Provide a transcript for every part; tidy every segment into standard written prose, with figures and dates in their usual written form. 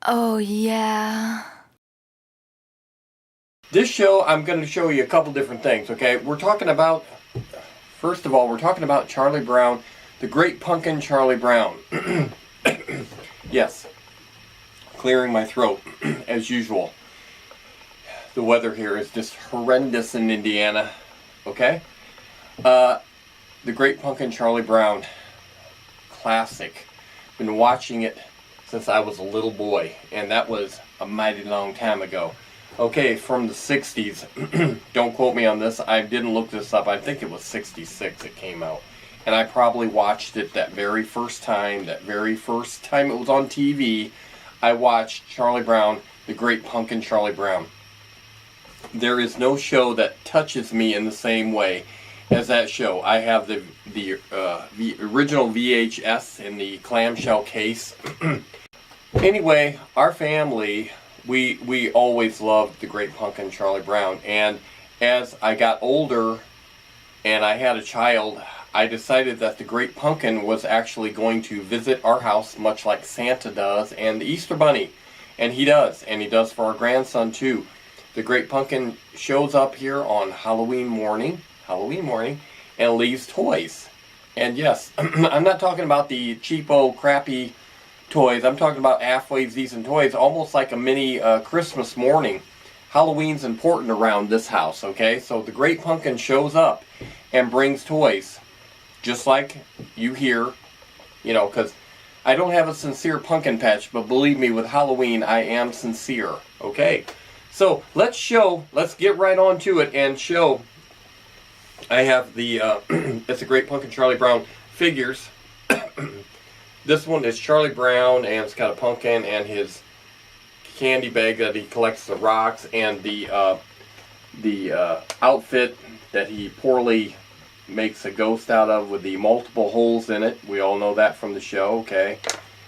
Oh, yeah. This show, I'm going to show you a couple different things, okay? First of all, we're talking about Charlie Brown, the Great Pumpkin Charlie Brown. Yes, clearing my throat, as usual. The weather here is just horrendous in Indiana, okay? The Great Pumpkin Charlie Brown, classic. Been watching it since I was a little boy, and that was a mighty long time ago. Okay, from the 60s. Don't quote me on this. I didn't look this up. I think it was 66 it came out. And I probably watched it that very first time it was on TV. I watched Charlie Brown, the Great Pumpkin Charlie Brown. There is no show that touches me in the same way as that show. I have the original VHS in the clamshell case. Anyway, our family, we always loved the Great Pumpkin Charlie Brown, and as I got older and I had a child, I decided that the Great Pumpkin was actually going to visit our house, much like Santa does and the Easter Bunny. And he does for our grandson too. The Great Pumpkin shows up here on Halloween morning, and leaves toys. And yes, I'm not talking about the cheapo, crappy toys. I'm talking about halfway decent toys, almost like a mini Christmas morning. Halloween's important around this house, okay? So the Great Pumpkin shows up and brings toys, just like you hear, because I don't have a sincere pumpkin patch, but believe me, with Halloween, I am sincere, okay? So let's get right on to it and show. I have the, it's a Great Pumpkin Charlie Brown figures. This one is Charlie Brown, and it's got a pumpkin and his candy bag that he collects the rocks, and the outfit that he poorly makes a ghost out of with the multiple holes in it. We all know that from the show, okay?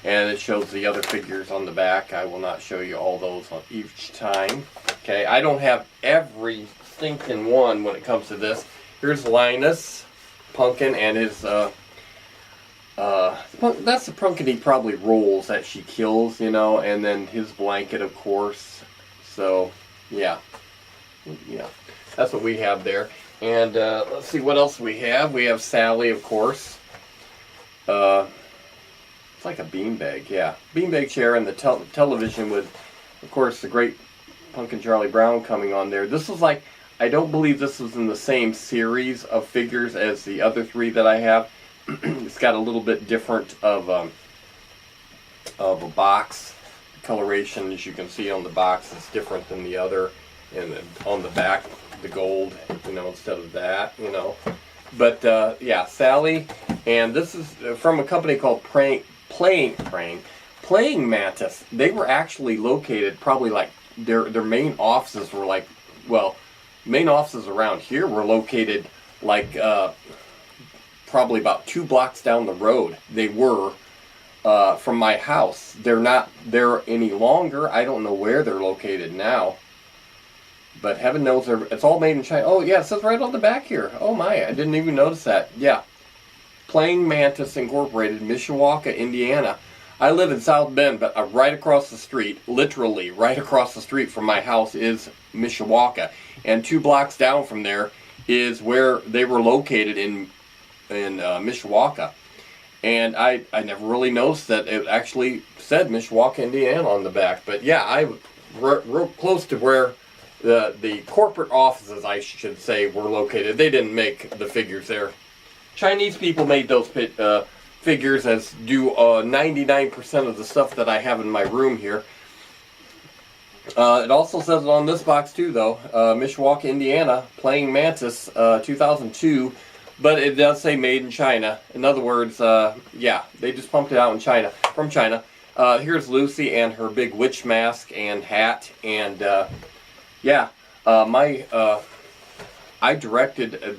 And it shows the other figures on the back. I will not show you all those on each time. Okay, I don't have every stinking one when it comes to this. Here's Linus, pumpkin, and his, that's the pumpkin he probably rolls that she kills, and then his blanket, of course. So, yeah, that's what we have there. And let's see what else we have. We have Sally, of course. It's like a beanbag, yeah. Beanbag chair and the television with, of course, the Great Pumpkin Charlie Brown coming on there. This is like, I don't believe this was in the same series of figures as the other three that I have. It's got a little bit different of a box. The coloration, as you can see on the box, is different than the other. And on the back, the gold, instead of that, But, yeah, Sally. And this is from a company called Playing Mantis. They were actually located probably like their main offices were like, well, main offices around here were located like probably about 2 blocks down the road. They were from my house. They're not there any longer. I don't know where they're located now, but heaven knows it's all made in China. Oh yeah, it says right on the back here. Oh my, I didn't even notice that. Yeah. Playing Mantis Incorporated, Mishawaka, Indiana. I live in South Bend, but right across the street, literally right across the street from my house is Mishawaka. And 2 blocks down from there is where they were located in Mishawaka. And I never really noticed that it actually said Mishawaka, Indiana on the back. But yeah, I real close to where the corporate offices, I should say, were located. They didn't make the figures there. Chinese people made those figures, as do 99% of the stuff that I have in my room here. It also says it on this box too, though. Mishawaka, Indiana, Playing Mantis, 2002. But it does say made in China. In other words, yeah, they just pumped it out in China, from China. Here's Lucy and her big witch mask and hat. And yeah, I directed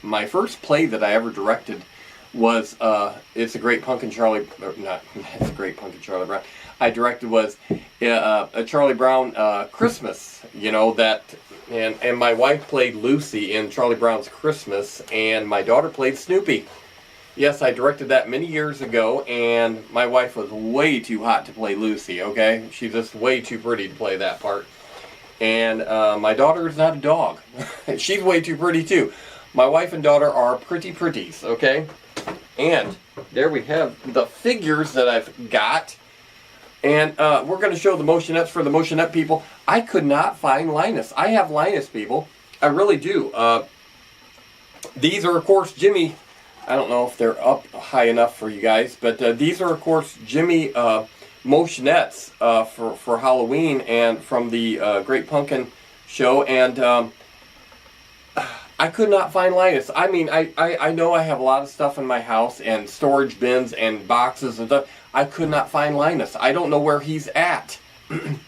my first play that I ever directed was It's a Great Pumpkin Charlie, It's a Great Pumpkin Charlie Brown. I directed was a Charlie Brown Christmas, and my wife played Lucy in Charlie Brown's Christmas, and my daughter played Snoopy. Yes, I directed that many years ago, and my wife was way too hot to play Lucy, okay? She's just way too pretty to play that part. And my daughter is not a dog. She's way too pretty too. My wife and daughter are pretty pretties, okay? And there we have the figures that I've got. And we're going to show the motion-ettes for the motion-ette people. I could not find Linus. I have Linus, people. I really do. These are, of course, Jimmy. I don't know if they're up high enough for you guys, but these are, of course, Jimmy motion-ettes for Halloween and from the Great Pumpkin show. And I could not find Linus. I mean, I know I have a lot of stuff in my house and storage bins and boxes and stuff. I could not find Linus. I don't know where he's at.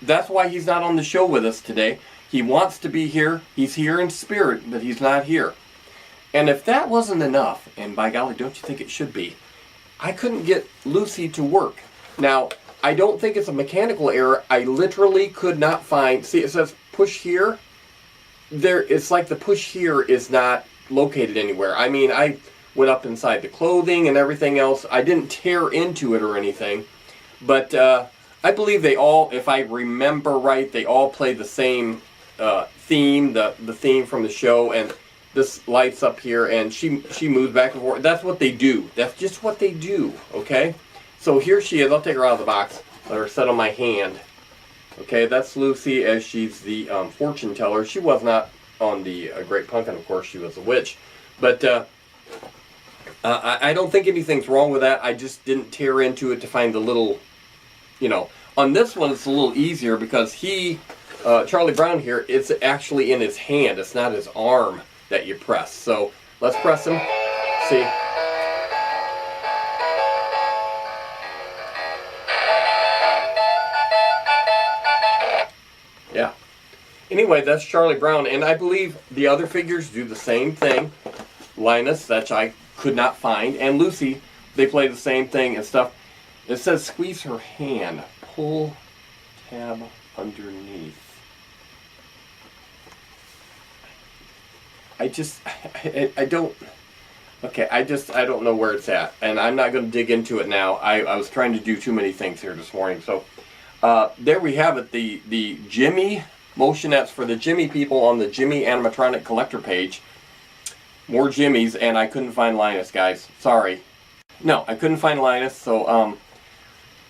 That's why he's not on the show with us today. He wants to be here. He's here in spirit, but he's not here. And if that wasn't enough, and by golly, don't you think it should be, I couldn't get Lucy to work. Now, I don't think it's a mechanical error. I literally could not find, see it says push here. It's like the push here is not located anywhere. I mean, I went up inside the clothing and everything else. I didn't tear into it or anything. But I believe they all, if I remember right, they all play the same theme, the theme from the show. And this lights up here and she moves back and forth. That's what they do. That's just what they do, okay? So here she is. I'll take her out of the box. Let her set on my hand. Okay, that's Lucy as she's the fortune teller. She was not on the Great Pumpkin, of course. She was a witch. But I don't think anything's wrong with that. I just didn't tear into it to find the little, you know. On this one, it's a little easier because Charlie Brown here, it's actually in his hand. It's not his arm that you press. So let's press him. See. Yeah. Anyway, that's Charlie Brown, and I believe the other figures do the same thing. Linus, that I could not find, and Lucy, they play the same thing and stuff. It says squeeze her hand, pull tab underneath. I don't, okay, I don't know where it's at, and I'm not going to dig into it now. I was trying to do too many things here this morning. So there we have it, the Jimmy motion-ettes for the Jimmy people on the Jimmy animatronic collector page. More Jimmys, and I couldn't find Linus, guys. Sorry. No, I couldn't find Linus, so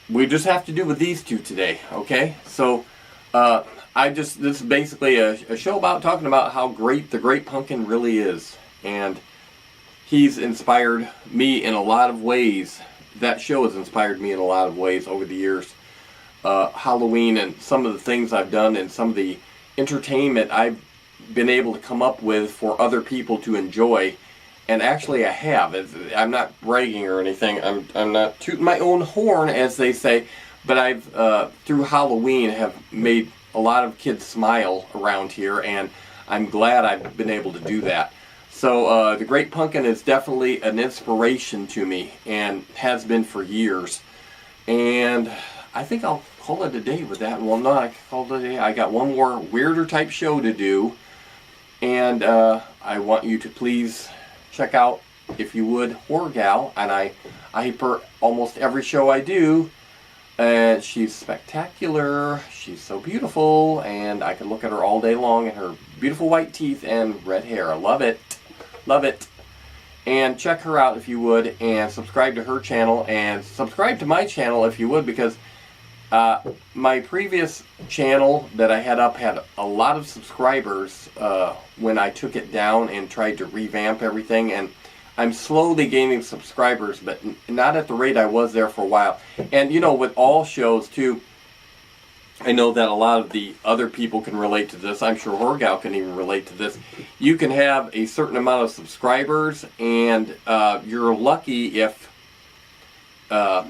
we just have to do with these two today, okay? So this is basically a show about talking about how great the Great Pumpkin really is. And he's inspired me in a lot of ways. That show has inspired me in a lot of ways over the years. Halloween and some of the things I've done and some of the entertainment I've been able to come up with for other people to enjoy. And actually I have. I'm not bragging or anything. I'm not tooting my own horn, as they say. But I've, through Halloween, have made a lot of kids smile around here, and I'm glad I've been able to do that. So the Great Pumpkin is definitely an inspiration to me, and has been for years. And I think I'll call it a day with that. Well, no, I call it a day. I got one more weirder type show to do, and I want you to please check out, if you would, Horror Gal, and I hype her almost every show I do. And she's spectacular, she's so beautiful, and I can look at her all day long and her beautiful white teeth and red hair. I love it. Love it. And check her out if you would, and subscribe to her channel, and subscribe to my channel if you would, because my previous channel that I had up had a lot of subscribers when I took it down and tried to revamp everything, and I'm slowly gaining subscribers, but not at the rate I was there for a while. And you know, with all shows too, I know that a lot of the other people can relate to this. I'm sure Horror Gal can even relate to this. You can have a certain amount of subscribers, and you're lucky if a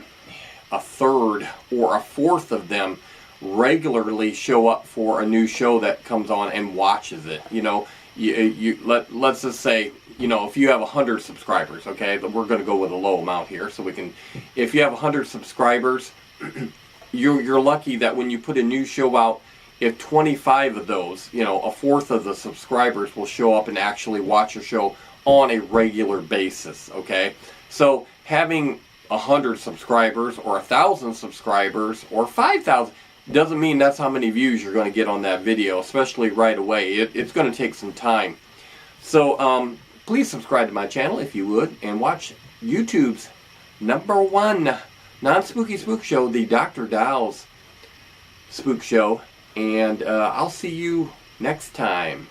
third or a fourth of them regularly show up for a new show that comes on and watches it. You know, let's just say, you know, if you have 100 subscribers, okay, we're going to go with a low amount here, so we can, if you have 100 subscribers, you're lucky that when you put a new show out, if 25 of those, you know, a fourth of the subscribers will show up and actually watch your show on a regular basis, okay? So having 100 subscribers or 1,000 subscribers or 5,000 doesn't mean that's how many views you're going to get on that video, especially right away. It's going to take some time. So please subscribe to my channel if you would, and watch YouTube's #1 non-spooky spook show, the Dr.Dollz Spook Show. And I'll see you next time.